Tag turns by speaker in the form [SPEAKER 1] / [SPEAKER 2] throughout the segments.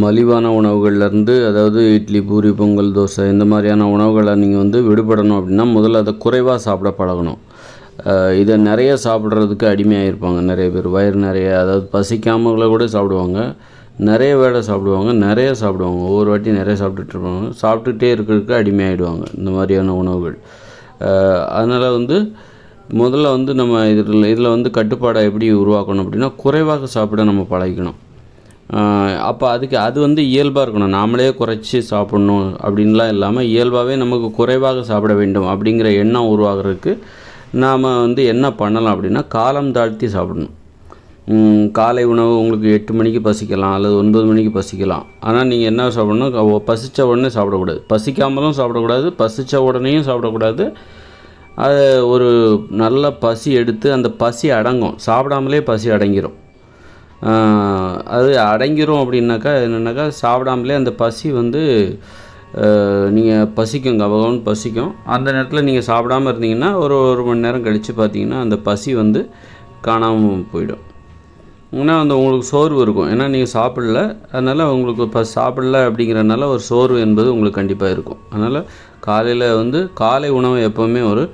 [SPEAKER 1] மலிவான உணவுகள்லேருந்து, அதாவது இட்லி, பூரி, பொங்கல், தோசை இந்த மாதிரியான உணவுகளை நீங்கள் வந்து விடுபடணும் அப்படின்னா முதல்ல அதை குறைவாக சாப்பிட பழகணும். இதை நிறைய சாப்பிட்றதுக்கு அடிமையாகிருப்பாங்க நிறைய பேர். வயிறு நிறைய, அதாவது பசிக்காமல கூட சாப்பிடுவாங்க, நிறைய வேளை சாப்பிடுவாங்க, நிறைய சாப்பிடுவாங்க, ஒவ்வொரு வாட்டி நிறைய சாப்பிட்டுட்ருப்பாங்க, சாப்பிட்டுட்டே இருக்கிறதுக்கு அடிமையாகிடுவாங்க இந்த மாதிரியான உணவுகள். அதனால் வந்து முதல்ல வந்து நம்ம இதில் வந்து கட்டுப்பாடை எப்படி உருவாக்கணும் அப்படின்னா குறைவாக சாப்பிட நம்ம பழகிக்கணும். அப்போ அது வந்து இயல்பாக இருக்கணும். நாமளே குறைச்சி சாப்பிட்ணும் அப்படின்லாம் இல்லாமல் இயல்பாகவே நமக்கு குறைவாக சாப்பிட வேண்டும் அப்படிங்கிற எண்ணம் உருவாகிறதுக்கு நாம் வந்து என்ன பண்ணலாம் அப்படின்னா காலம் தாழ்த்தி சாப்பிடணும். காலை உணவு உங்களுக்கு 8 மணிக்கு பசிக்கலாம் அல்லது 9 மணிக்கு பசிக்கலாம். ஆனால் நீங்கள் என்ன சாப்பிடணும், பசித்த உடனே சாப்பிடக்கூடாது, பசிக்காமலும் சாப்பிடக்கூடாது, பசித்த உடனேயும் சாப்பிடக்கூடாது. அது ஒரு நல்ல பசி எடுத்து அந்த பசி அடங்கும், சாப்பிடாமலே பசி அடங்கிடும். அது அடங்கிரும் அப்படின்னாக்கா என்னென்னாக்கா சாப்பிடாமலே அந்த பசி வந்து நீங்கள் பசிக்கும், கபகம்னு பசிக்கும். அந்த நேரத்தில் நீங்கள் சாப்பிடாமல் இருந்தீங்கன்னா ஒரு மணி நேரம் கழித்து பார்த்தீங்கன்னா அந்த பசி வந்து காணாமல் போயிடும். ஏன்னா அந்த உங்களுக்கு சோர்வு இருக்கும், ஏன்னா நீங்கள் சாப்பிடல, அதனால் உங்களுக்கு சாப்பிடல அப்படிங்கிறனால ஒரு சோர்வு என்பது உங்களுக்கு கண்டிப்பாக இருக்கும். அதனால் காலையில் வந்து காலை உணவு எப்போவுமே ஒரு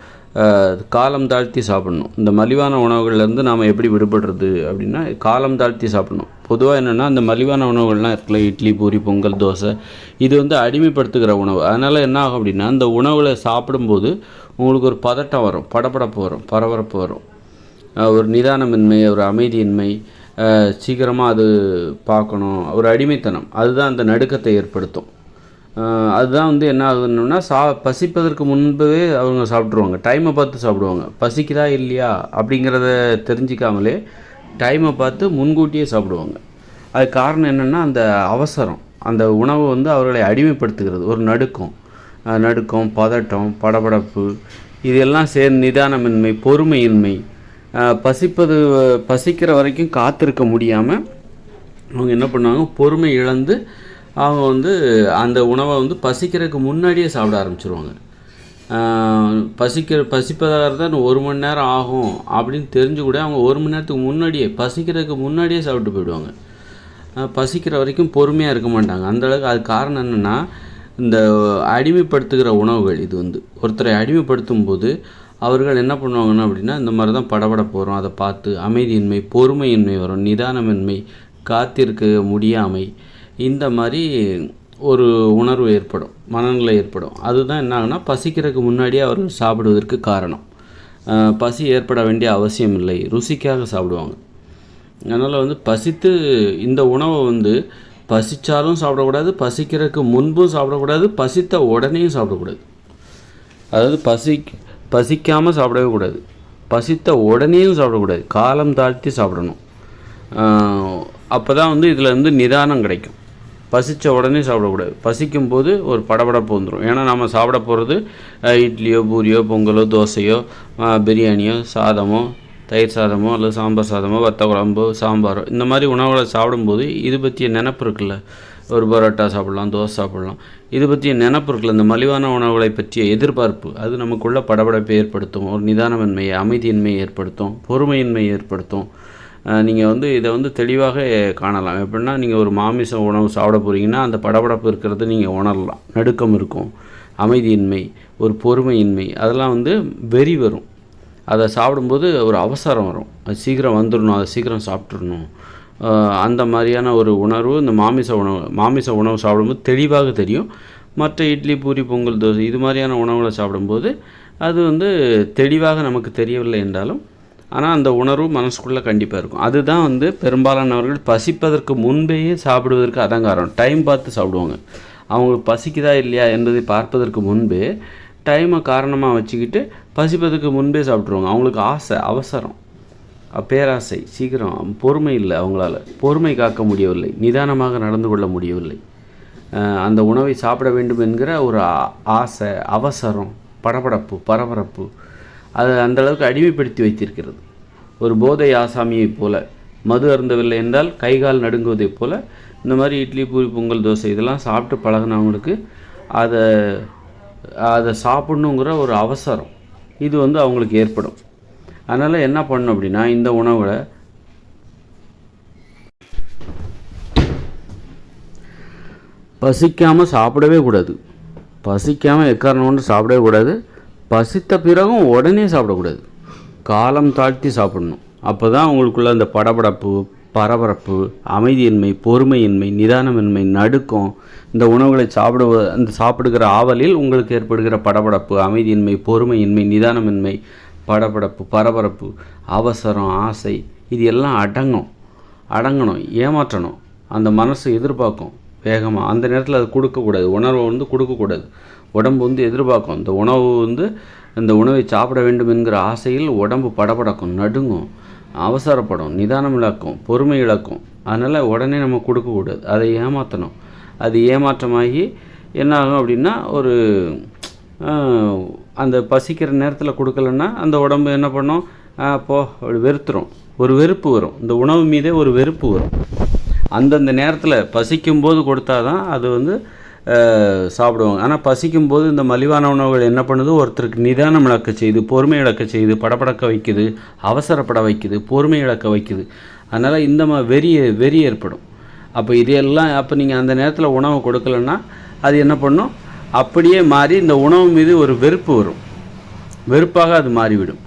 [SPEAKER 1] காலம் தாழ்த்தி சாப்பிட்ணும். இந்த மலிவான உணவுகள்லேருந்து நாம் எப்படி விடுபடுறது அப்படின்னா காலம் தாழ்த்தி சாப்பிட்ணும். பொதுவாக என்னென்னா அந்த மலிவான உணவுகள்லாம் இருக்குல்ல, இட்லி, பூரி, பொங்கல், தோசை, இது வந்து அடிமைப்படுத்துகிற உணவு. அதனால் என்ன ஆகும் அப்படின்னா அந்த உணவில் சாப்பிடும்போது உங்களுக்கு ஒரு பதட்டம் வரும், படபடப்பு வரும், பரபரப்பு வரும், ஒரு நிதானமின்மை, ஒரு அமைதியின்மை, சீக்கிரமாக அது பார்க்கணும், ஒரு அடிமைத்தனம், அதுதான் அந்த நடுக்கத்தை ஏற்படுத்தும். அதுதான் வந்து என்ன ஆகுதுன்னா பசிப்பதற்கு முன்பே அவங்க சாப்பிட்ருவாங்க, டைமை பார்த்து சாப்பிடுவாங்க. பசிக்குதா இல்லையா அப்படிங்கிறத தெரிஞ்சிக்காமலே டைமை பார்த்து முன்கூட்டியே சாப்பிடுவாங்க. அது காரணம் என்னென்னா அந்த அவசரம், அந்த உணவு வந்து அவர்களை அடிமைப்படுத்துகிறது. ஒரு நடுக்கம், பதட்டம், படபடப்பு, இதெல்லாம் சேர்ந்து நிதானமின்மை, பொறுமையின்மை, பசிக்கிற வரைக்கும் காத்திருக்க முடியாமல் அவங்க என்ன பண்ணுவாங்க, பொறுமை இழந்து அவங்க வந்து அந்த உணவை வந்து பசிக்கிறதுக்கு முன்னாடியே சாப்பிட ஆரம்பிச்சிருவாங்க. பசிப்பதாக இருந்தால் 1 மணி நேரம் ஆகும் அப்படின்னு தெரிஞ்சு கூட அவங்க 1 மணி நேரத்துக்கு முன்னாடியே, பசிக்கிறதுக்கு முன்னாடியே சாப்பிட்டு போயிடுவாங்க. பசிக்கிற வரைக்கும் பொறுமையாக இருக்க மாட்டாங்க அந்தளவுக்கு. அது காரணம் என்னென்னா இந்த அடிமைப்படுத்துகிற உணவுகள். இது வந்து ஒருத்தரை அடிமைப்படுத்தும் போது அவர்கள் என்ன பண்ணுவாங்கன்னா அப்படின்னா இந்த மாதிரி தான் படபடப்பு வரும், அதை பார்த்து அமைதியின்மை, பொறுமையின்மை வரும், நிதானமின்மை, காத்திருக்க முடியாமை, இந்த மாதிரி ஒரு உணர்வு ஏற்படும், மனநிலை ஏற்படும். அதுதான் என்ன ஆகுனா பசிக்கிறதுக்கு முன்னாடியே அவர்கள் சாப்பிடுவதற்கு காரணம். பசி ஏற்பட வேண்டிய அவசியம் இல்லை, ருசிக்காக சாப்பிடுவாங்க. அதனால் வந்து பசித்து இந்த உணவை வந்து பசித்தாலும் சாப்பிடக்கூடாது, பசிக்கிறதுக்கு முன்பும் சாப்பிடக்கூடாது, பசித்த உடனேயும் சாப்பிடக்கூடாது. அதாவது பசிக்காமல் சாப்பிடவே கூடாது, பசித்த உடனேயும் சாப்பிடக்கூடாது, காலம் தாழ்த்தி சாப்பிடணும். அப்போ தான் வந்து இதில் வந்து நிதானம் கிடைக்கும். பசித்த உடனே சாப்பிடக்கூடாது, பசிக்கும் போது ஒரு படபடப்பு வந்துடும். ஏன்னா நம்ம சாப்பிட போகிறது இட்லியோ, பூரியோ, பொங்கலோ, தோசையோ, பிரியாணியோ, சாதமோ, தயிர் சாதமோ அல்லது சாம்பார் சாதமோ, வத்த குழம்போ, சாம்பாரோ, இந்த மாதிரி உணவுகளை சாப்பிடும்போது இது பற்றிய நினப்பு இருக்குல்ல, ஒரு பரோட்டா சாப்பிட்லாம், தோசை சாப்பிட்லாம், இது பற்றிய நினப்பு இருக்குல்ல, இந்த மலிவான உணவுகளை பற்றிய எதிர்பார்ப்பு அது நமக்குள்ள படபடப்பை ஏற்படுத்தும், ஒரு நிதானமின்மையை, அமைதியின்மையை ஏற்படுத்தும், பொறுமையின்மையை ஏற்படுத்தும். நீங்கள் வந்து இதை வந்து தெளிவாக காணலாம். எப்படின்னா நீங்கள் ஒரு மாமிச உணவு சாப்பிட போகிறீங்கன்னா அந்த படபடப்பு இருக்கிறது நீங்கள் உணரலாம், நடுக்கம் இருக்கும், அமைதியின்மை, ஒரு பொறுமையின்மை, அதெல்லாம் வந்து வெறி வரும். அதை சாப்பிடும்போது ஒரு அவசரம் வரும், அது சீக்கிரம் வந்துடணும், அதை சீக்கிரம் சாப்பிட்றணும். அந்த மாதிரியான ஒரு உணர்வு இந்த மாமிச உணவு சாப்பிடும்போது தெளிவாக தெரியும். மற்ற இட்லி, பூரி, பொங்கல், தோசை இது மாதிரியான உணவுகளை சாப்பிடும்போது அது வந்து தெளிவாக நமக்கு தெரியவில்லை என்றாலும் ஆனால் அந்த உணர்வு மனசுக்குள்ளே கண்டிப்பாக இருக்கும். அதுதான் வந்து பெரும்பாலானவர்கள் பசிப்பதற்கு முன்பேயே சாப்பிடுவதற்கு அதான் காரணம். டைம் பார்த்து சாப்பிடுவாங்க. அவங்களுக்கு பசிக்குதா இல்லையா என்பதை பார்ப்பதற்கு முன்பே டைமை காரணமாக வச்சுக்கிட்டு பசிப்பதற்கு முன்பே சாப்பிட்ருவாங்க. அவங்களுக்கு ஆசை, அவசரம், பேராசை, சீக்கிரம், பொறுமை இல்லை, அவங்களால பொறுமை காக்க முடியவில்லை, நிதானமாக நடந்து கொள்ள முடியவில்லை. அந்த உணவை சாப்பிட வேண்டும் என்கிற ஒரு ஆசை, அவசரம், படபடப்பு, பரபரப்பு அது அந்தளவுக்கு அடிமைப்படுத்தி வைத்திருக்கிறது. ஒரு போதை ஆசாமியைப் போல, மது அருந்தவில்லை என்றால் கைகால் நடுங்குவதைப் போல் இந்த மாதிரி இட்லி, பூரி, பொங்கல், தோசை இதெல்லாம் சாப்பிட்டு பழகினவங்களுக்கு அதை சாப்பிட்ணுங்கிற ஒரு அவசரம் இது வந்து அவங்களுக்கு ஏற்படும். அதனால் என்ன பண்ணணும் அப்படின்னா இந்த உணவை பசிக்காமல் சாப்பிடவே கூடாது. பசிக்காமல் எக்காரணம் கொண்டு சாப்பிடவே கூடாது. பசித்த பிறகும் உடனே சாப்பிடக்கூடாது. காலம் தாழ்த்தி சாப்பிடணும். அப்போ தான் உங்களுக்குள்ள அந்த படபடப்பு, பரபரப்பு, அமைதியின்மை, பொறுமையின்மை, நிதானமின்மை, நடுக்கம், இந்த உணவுகளை அந்த சாப்பிடுகிற ஆவலில் உங்களுக்கு ஏற்படுகிற படபடப்பு, அமைதியின்மை, பொறுமையின்மை, நிதானமின்மை, படபடப்பு, பரபரப்பு, அவசரம், ஆசை, இது எல்லாம் அடங்கணும், ஏமாற்றணும். அந்த மனசு எதிர்பார்க்கும் வேகமாக. அந்த நேரத்தில் அது கொடுக்கக்கூடாது. உணர்வை கொடுக்கக்கூடாது. உடம்பு எதிர்பார்க்கும். இந்த உணவை சாப்பிட வேண்டும் என்கிற ஆசையில் உடம்பு படபடக்கும், நடுங்கும், அவசரப்படும், நிதானம் இழக்கும், பொறுமை இழக்கும். அதனால் உடனே நம்ம கொடுக்கக்கூடாது. அதை ஏமாற்றணும். அது ஏமாற்றமாகி என்ன ஆகும் அப்படின்னா, அந்த பசிக்கிற நேரத்தில் கொடுக்கலன்னா அந்த உடம்பு என்ன பண்ணும், அப்படி வெறுத்துரும். ஒரு வெறுப்பு வரும். இந்த உணவு மீதே ஒரு வெறுப்பு வரும். அந்தந்த நேரத்தில் பசிக்கும்போது கொடுத்தா தான் அது சாப்பிடுவாங்க. ஆனால் பசிக்கும்போது இந்த மலிவான உணவுகள் என்ன பண்ணுது, ஒருத்தருக்கு நிதானம் இழக்க செய்யுது, பொறுமை இழக்க செய்யுது, படபடக்க வைக்குது, அவசரப்பட வைக்குது, பொறுமை இழக்க வைக்குது. அதனால் இந்த வெறி ஏற்படும். அப்போ அப்போ நீங்கள் அந்த நேரத்தில் உணவை கொடுக்கலன்னா அது என்ன பண்ணும், அப்படியே மாறி இந்த உணவு மீது ஒரு வெறுப்பு வரும். வெறுப்பாக அது மாறிவிடும்.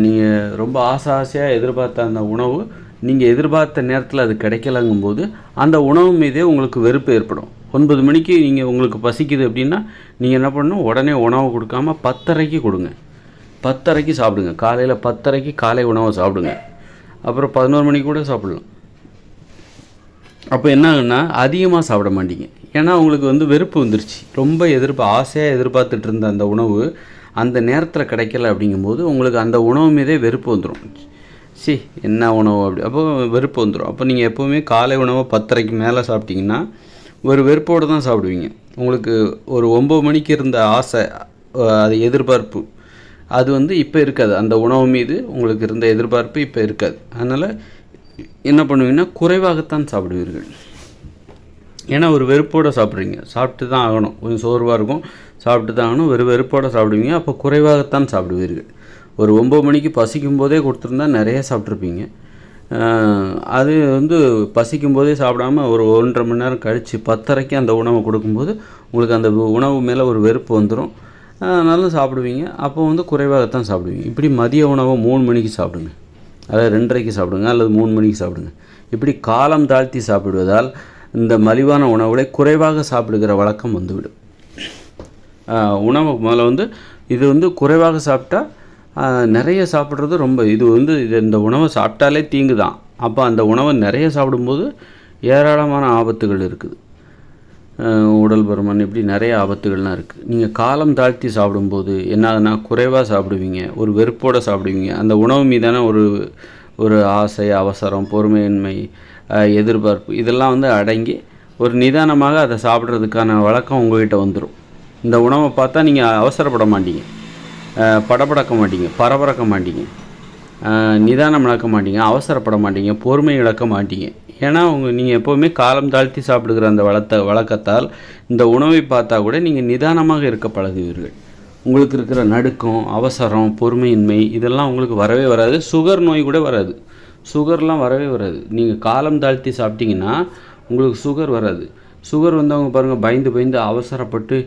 [SPEAKER 1] நீங்கள் ரொம்ப ஆசையாக எதிர்பார்த்த அந்த உணவு நீங்கள் எதிர்பார்த்த நேரத்தில் அது கிடைக்கலங்கும்போது அந்த உணவு மீதே உங்களுக்கு வெறுப்பு ஏற்படும். 9 மணிக்கு உங்களுக்கு பசிக்குது அப்படின்னா நீங்கள் என்ன பண்ணணும், உடனே உணவு கொடுக்காம 10:30க்கு கொடுங்க. 10:30க்கு சாப்பிடுங்க. காலையில் 10:30க்கு காலை உணவை சாப்பிடுங்க. அப்புறம் 11 மணிக்கு கூட சாப்பிடலாம். அப்போ என்ன ஆகுன்னா அதிகமாக சாப்பிட மாட்டீங்க. ஏன்னா உங்களுக்கு வெறுப்பு வந்துருச்சு. ரொம்ப ஆசையாக எதிர்பார்த்துட்டு இருந்த அந்த உணவு அந்த நேரத்தில் கிடைக்கல அப்படிங்கும்போது உங்களுக்கு அந்த உணவு மீதே வெறுப்பு வந்துடும். என்ன உணவு அப்போ வெறுப்பு வந்துடும். அப்போ நீங்கள் எப்போவுமே காலை உணவை 10:30க்கு மேலே சாப்பிட்டீங்கன்னா ஒரு வெறுப்போடு தான் சாப்பிடுவீங்க. உங்களுக்கு ஒரு 9 மணிக்கு இருந்த ஆசை, அது எதிர்பார்ப்பு, அது இப்போ இருக்காது. அந்த உணவு மீது உங்களுக்கு இருந்த எதிர்பார்ப்பு இப்போ இருக்காது. அதனால் என்ன பண்ணுவீங்கன்னா குறைவாகத்தான் சாப்பிடுவீர்கள். ஏன்னா ஒரு வெறுப்போடு சாப்பிட்றீங்க. சாப்பிட்டு தான் ஆகணும். கொஞ்சம் சோர்வாக இருக்கும், சாப்பிட்டு தான் ஆகணும். வெறுப்போடு சாப்பிடுவீங்க. அப்போ குறைவாகத்தான் சாப்பிடுவீர்கள். ஒரு 9 மணிக்கு பசிக்கும் போதே கொடுத்துருந்தா நிறைய சாப்பிட்ருப்பீங்க. அது பசிக்கும் போதே சாப்பிடாமல் ஒரு 1.5 மணி நேரம் கழித்து 10:30க்கு அந்த உணவை கொடுக்கும்போது உங்களுக்கு அந்த உணவு மேலே ஒரு வெறுப்பு வந்துடும். நல்லா சாப்பிடுவீங்க. அப்போ குறைவாகத்தான் சாப்பிடுவீங்க. இப்படி மதிய உணவை 3 மணிக்கு சாப்பிடுங்க, அதாவது 2:30க்கு சாப்பிடுங்க, அல்லது 3 மணிக்கு சாப்பிடுங்க. இப்படி காலம் தாழ்த்தி சாப்பிடுவதால் இந்த மலிவான உணவுகளை குறைவாக சாப்பிடுகிற வழக்கம் வந்துவிடும். உணவு மேலே இது குறைவாக சாப்பிட்டா நிறைய சாப்பிட்றது ரொம்ப இந்த உணவை சாப்பிட்டாலே தீங்கு தான். அப்போ அந்த உணவை நிறைய சாப்பிடும்போது ஏராளமான ஆபத்துகள் இருக்குது. உடல் பருமன், இப்படி நிறைய ஆபத்துகள்லாம் இருக்குது. நீங்கள் காலம் தாழ்த்தி சாப்பிடும்போது என்ன ஆகுதுன்னா குறைவாக சாப்பிடுவீங்க, ஒரு வெறுப்போடு சாப்பிடுவீங்க. அந்த உணவு மீதான ஒரு ஆசை, அவசரம், பொறுமையின்மை, எதிர்பார்ப்பு, இதெல்லாம் அடங்கி ஒரு நிதானமாக அதை சாப்பிட்றதுக்கான வழக்கம் உங்கள்கிட்ட வந்துடும். இந்த உணவை பார்த்தா நீங்கள் அவசரப்பட மாட்டீங்க, படபடக்க மாட்டீங்க, பரபரக்க மாட்டீங்க, நிதானம் இழக்க மாட்டீங்க, அவசரப்பட மாட்டீங்க, பொறுமை இழக்க மாட்டீங்க. ஏன்னா நீங்கள் எப்போவுமே காலம் தாழ்த்தி சாப்பிடுகிற அந்த வழக்கத்தால் இந்த உணவை பார்த்தா கூட நீங்கள் நிதானமாக இருக்க பழகுவீர்கள். உங்களுக்கு இருக்கிற நடுக்கம், அவசரம், பொறுமையின்மை, இதெல்லாம் உங்களுக்கு வரவே வராது. சுகர் நோய் கூட வராது. சுகர்லாம் வரவே வராது. நீங்கள் காலம் தாழ்த்தி சாப்பிட்டீங்கன்னா உங்களுக்கு சுகர் வராது. சுகர் வந்தவங்க பாருங்கள், பயந்து அவசரப்பட்டு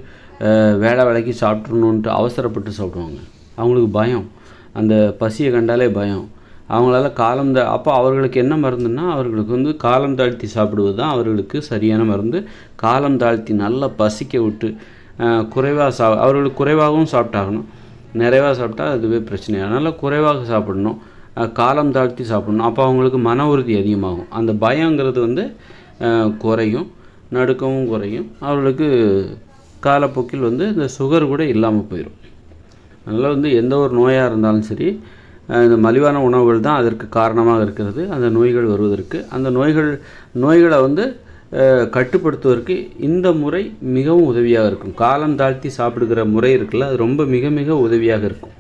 [SPEAKER 1] வேலைக்கு சாப்பிட்றணுன்ட்டு அவசரப்பட்டு சாப்பிடுவாங்க. அவங்களுக்கு பயம், அந்த பசியை கண்டாலே பயம். அவங்களால அப்போ அவர்களுக்கு என்ன மருந்துன்னா, அவர்களுக்கு காலம் தாழ்த்தி சாப்பிடுவது தான் அவர்களுக்கு சரியான மருந்து. காலம் தாழ்த்தி நல்லா பசிக்க விட்டு குறைவாக அவர்களுக்கு குறைவாகவும் சாப்பிட்டாகணும். நிறைவாக சாப்பிட்டா அதுவே பிரச்சனை. அதனால் குறைவாக சாப்பிடணும், காலம் தாழ்த்தி சாப்பிடணும். அப்போ அவங்களுக்கு மன உறுதி அதிகமாகும். அந்த பயங்கிறது குறையும், நடுக்கமும் குறையும். அவர்களுக்கு காலப்போக்கில் இந்த சுகர் கூட இல்லாமல் போயிடும். அதனால் எந்த ஒரு நோயாக இருந்தாலும் சரி, இந்த மலிவான உணவுகள் தான் அதற்கு காரணமாக இருக்கிறது, அந்த நோய்கள் வருவதற்கு. அந்த நோய்களை கட்டுப்படுத்துவதற்கு இந்த முறை மிகவும் உதவியாக இருக்கும். காலம் தாழ்த்தி சாப்பிடுகிற முறை இருக்குல்ல, அது ரொம்ப மிக மிக உதவியாக இருக்கும்.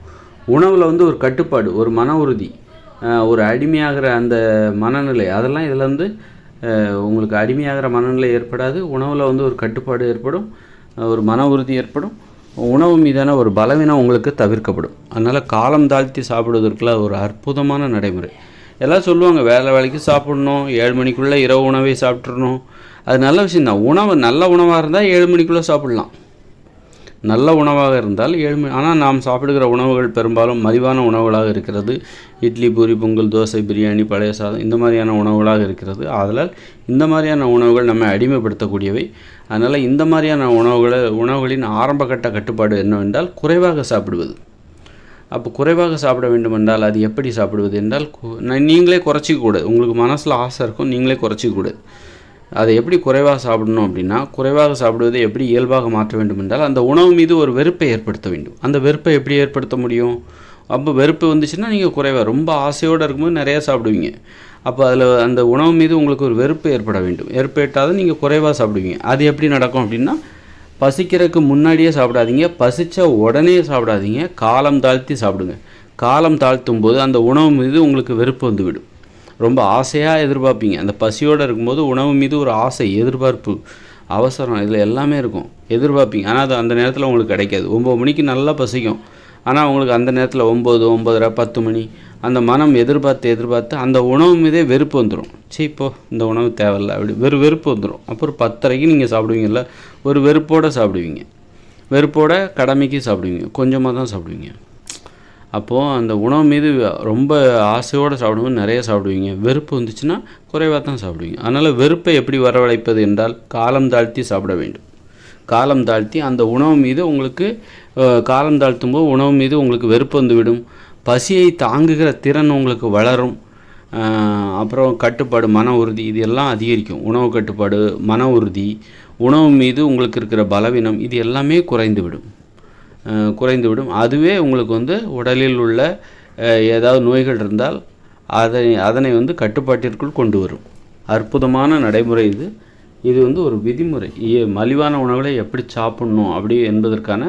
[SPEAKER 1] உணவில் ஒரு கட்டுப்பாடு, ஒரு மன உறுதி, ஒரு அடிமையாகிற அந்த மனநிலை, அதெல்லாம் இதில் உங்களுக்கு அடிமையாகிற மனநிலை ஏற்படாது. உணவில் ஒரு கட்டுப்பாடு ஏற்படும், ஒரு மன உறுதி ஏற்படும். உணவு மீதான ஒரு பலவீனம் உங்களுக்கு தவிர்க்கப்படும். அதனால் காலம் தாழ்த்தி சாப்பிடுவதற்குள்ள ஒரு அற்புதமான நடைமுறை. எல்லாம் சொல்லுவாங்க, வேலைக்கு சாப்பிடணும், 7 மணிக்குள்ளே இரவு உணவை சாப்பிட்றணும், அது நல்ல விஷயந்தான். உணவு நல்ல உணவாக இருந்தால் 7 மணிக்குள்ளே சாப்பிட்லாம். நல்ல உணவாக இருந்தால் 7 மணி. ஆனால் நாம் சாப்பிடுகிற உணவுகள் பெரும்பாலும் மலிவான உணவுகளாக இருக்கிறது. இட்லி, பூரி, பொங்கல், தோசை, பிரியாணி, பழைய சாதம் இந்த மாதிரியான உணவுகளாக இருக்கிறது. ஆதலால் இந்த மாதிரியான உணவுகள் நம்மை அடிமைப்படுத்தக்கூடியவை. அதனால் இந்த மாதிரியான உணவுகளின் ஆரம்பகட்ட கட்டுப்பாடு என்னவென்றால் குறைவாக சாப்பிடுவது. அப்போ குறைவாக சாப்பிட வேண்டுமென்றால் அது எப்படி சாப்பிடுவது என்றால், நீங்களே குறைச்சிக்கூடாது. உங்களுக்கு மனசில் ஆசை இருக்கும், நீங்களே குறைச்சிக்கூடாது. அதை எப்படி குறைவாக சாப்பிடணும் அப்படின்னா, குறைவாக சாப்பிடுவதை எப்படி இயல்பாக மாற்ற வேண்டும் என்றால், அந்த உணவு மீது ஒரு வெறுப்பை ஏற்படுத்த வேண்டும். அந்த வெறுப்பை எப்படி ஏற்படுத்த முடியும்? அப்போ வெறுப்பு வந்துச்சுன்னா நீங்கள் குறைவாக, ரொம்ப ஆசையோடு இருக்கும்போது நிறையா சாப்பிடுவீங்க. அப்போ அதில் அந்த உணவு மீது உங்களுக்கு ஒரு வெறுப்பு ஏற்பட வேண்டும். ஏற்பட்டால் நீங்கள் குறைவாக சாப்பிடுவீங்க. அது எப்படி நடக்கும் அப்படின்னா, பசிக்கிறதுக்கு முன்னாடியே சாப்பிடாதீங்க, பசித்த உடனே சாப்பிடாதீங்க, காலம் தாழ்த்தி சாப்பிடுங்க. காலம் தாழ்த்தும் போது அந்த உணவு மீது உங்களுக்கு வெறுப்பு வந்துவிடும். ரொம்ப ஆசையாக எதிர்பார்ப்பீங்க. அந்த பசியோடு இருக்கும்போது உணவு மீது ஒரு ஆசை, எதிர்பார்ப்பு, அவசரம், இதில் எல்லாமே இருக்கும். எதிர்பார்ப்பீங்க. ஆனால் அது அந்த நேரத்தில் உங்களுக்கு கிடைக்காது. 9 மணிக்கு நல்லா பசிக்கும். ஆனால் உங்களுக்கு அந்த நேரத்தில் 9, 9:30, 10 மணி அந்த மனம் எதிர்பார்த்து அந்த உணவு மீதே வெறுப்பு வந்துடும். இப்போ இந்த உணவு தேவையில்லை அப்படி வெறுப்பு வந்துடும். அப்புறம் 10:30க்கு நீங்கள் சாப்பிடுவீங்கல்ல, ஒரு வெறுப்போடு சாப்பிடுவீங்க. வெறுப்போட கடமைக்கு சாப்பிடுவீங்க, கொஞ்சமாக தான் சாப்பிடுவீங்க. அப்போது அந்த உணவு மீது ரொம்ப ஆசையோடு சாப்பிடும்போது நிறைய சாப்பிடுவீங்க. வெறுப்பு வந்துச்சுன்னா குறைவாக தான் சாப்பிடுவீங்க. அதனால் வெறுப்பை எப்படி வரவழைப்பது என்றால் காலம் தாழ்த்தி சாப்பிட வேண்டும். காலம் தாழ்த்தி அந்த உணவு மீது உங்களுக்கு காலம் தாழ்த்தும் போது உணவு மீது உங்களுக்கு வெறுப்பு வந்துவிடும். பசியை தாங்குகிற திறன் உங்களுக்கு வளரும். அப்புறம் கட்டுப்பாடு, மன உறுதி இது எல்லாம் அதிகரிக்கும். உணவு கட்டுப்பாடு, மன உறுதி, உணவு மீது உங்களுக்கு இருக்கிற பலவீனம் இது எல்லாமே குறைந்துவிடும். அதுவே உங்களுக்கு உடலில் உள்ள ஏதாவது நோய்கள் இருந்தால் அதனை கட்டுப்பாட்டிற்குள் கொண்டு வரும். அற்புதமான நடைமுறை இது. இது ஒரு விதிமுறை. மலிவான உணவுகளை எப்படி சாப்பிட்ணும் அப்படி என்பதற்கான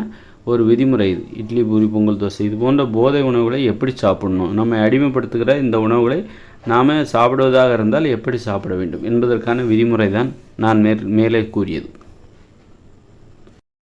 [SPEAKER 1] ஒரு விதிமுறை இது. இட்லி, பூரி, பொங்கல், தோசை இது போன்ற போதை உணவுகளை எப்படி சாப்பிட்ணும், நம்மை அடிமைப்படுத்துகிற இந்த உணவுகளை நாம் சாப்பிடுவதாக இருந்தால் எப்படி சாப்பிட வேண்டும் என்பதற்கான விதிமுறை தான் நான் மேலே கூறியது.